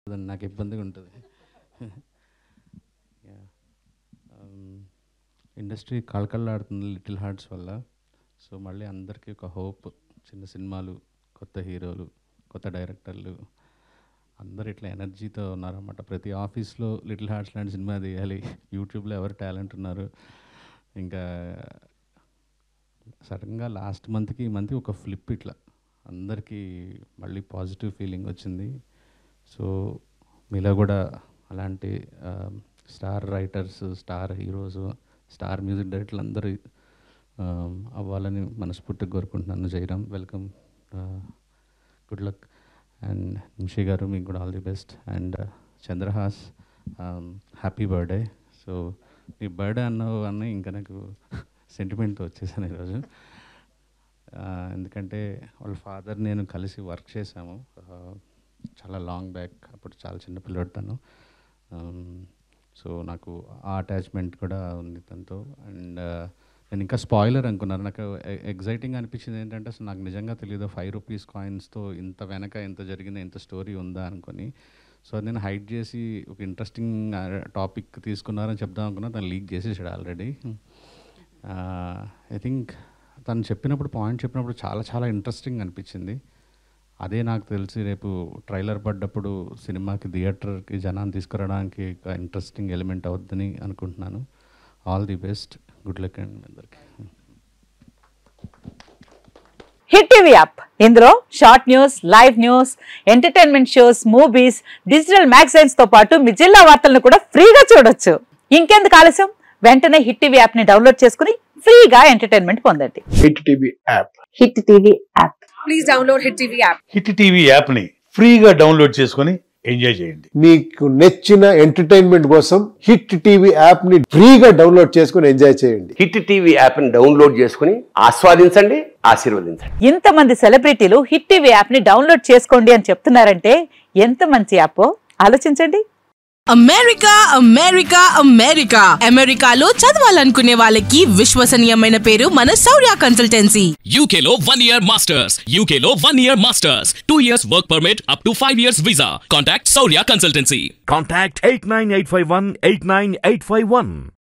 నాకు ఇబ్బందిగా ఉంటుంది. ఇండస్ట్రీ కళకళలాడుతుంది లిటిల్ హార్ట్స్ వల్ల. సో మళ్ళీ అందరికీ ఒక హోప్, చిన్న సినిమాలు, కొత్త హీరోలు, కొత్త డైరెక్టర్లు అందరు ఇట్లా ఎనర్జీతో ఉన్నారన్నమాట. ప్రతి ఆఫీస్లో లిటిల్ హార్ట్స్ లాంటి సినిమా తీయాలి, యూట్యూబ్లో ఎవరు టాలెంట్ ఉన్నారు. ఇంకా సడన్గా లాస్ట్ మంత్కి ఈ మంత్కి ఒక ఫ్లిప్, ఇట్లా అందరికీ మళ్ళీ పాజిటివ్ ఫీలింగ్ వచ్చింది. సో మీలో కూడా అలాంటి star writers, star heroes, star music డైరెక్టర్లు అందరూ అవ్వాలని మనస్ఫూర్తిగా కోరుకుంటున్నాను. Jayaram, welcome, good luck. And Nimishi గారు, మీకు కూడా all the best. And Chandrahas, happy birthday. So మీ బర్త్డే అన్న ఇంకా నాకు సెంటిమెంట్తో వచ్చేసాను ఈరోజు. ఎందుకంటే వాళ్ళ ఫాదర్ నేను కలిసి వర్క్ చేశాము చాలా లాంగ్ బ్యాక్, అప్పుడు చాలా చిన్న పిల్లడుతాను. సో నాకు ఆ అటాచ్మెంట్ కూడా ఉంది తనతో. అండ్ నేను ఇంకా స్పాయిలర్ అనుకున్నాను. నాకు ఎగ్జైటింగ్ అనిపించింది ఏంటంటే, అసలు నాకు నిజంగా తెలియదు 5 రూపీస్ కాయిన్స్తో ఇంత వెనక ఎంత జరిగిందో, ఎంత స్టోరీ ఉందా అనుకొని. సో నేను హైడ్ చేసి ఒక ఇంట్రెస్టింగ్ టాపిక్ తీసుకున్నారని చెప్దాం అనుకున్నా, తను లీక్ చేసేసాడు ఆల్రెడీ. ఐ థింక్ తను చెప్పినప్పుడు, పాయింట్ చెప్పినప్పుడు చాలా చాలా ఇంట్రెస్టింగ్ అనిపించింది. అదే నాకు తెలిసి రేపు ట్రైలర్ పడ్డప్పుడు సినిమాకి, థియేటర్కి జనాన్ని తీసుకురావడానికి ఒక ఇంట్రెస్టింగ్ ఎలిమెంట్ అవుద్దని అనుకుంటున్నాను. All the best, good luck అండి అందరికి. హిట్ టీవీ యాప్, ఇందులో short news, live news, entertainment shows, movies, digital magazines తో పాటు మీ జిల్లా వార్తలను కూడా ఫ్రీగా చూడొచ్చు. ఇంకెందుకు ఆలస్యం, వెంటనే హిట్ టీవీ యాప్ ని డౌన్లోడ్ చేసుకుని ఫ్రీగా ఎంటర్టైన్మెంట్ పొందండి. Hit TV app, hit TV app, please download hit TV app. Hit TV app ని ఫ్రీగా డౌన్లోడ్ చేసుకొని ఎంజాయ్ చేయండి. మీకు నచ్చిన ఎంటర్టైన్మెంట్ కోసం హిట్ టీవీ యాప్ ని ఫ్రీగా డౌన్లోడ్ చేసుకొని ఎంజాయ్ చేయండి. హిట్ టీవీ యాప్ ని డౌన్లోడ్ చేసుకుని ఆస్వాదించండి, ఆశీర్వదించండి. ఇంతమంది సెలబ్రిటీలు హిట్ టీవీ యాప్ ని డౌన్లోడ్ చేసుకోండి అని చెప్తున్నారంటే ఎంత మంచి యాప్ ఆలోచించండి. అమెరికా అమెరికా అమెరికా అమెరికాలో చదవాలనుకునే వాళ్ళకి విశ్వసనీయమైన పేరు మన శౌర్య కన్సల్టెన్సీ. UK లో 1 year masters, UK లో 1 year masters, 2 years work permit up to 5 years visa. Contact Saurya Consultancy. Contact 89851 89851.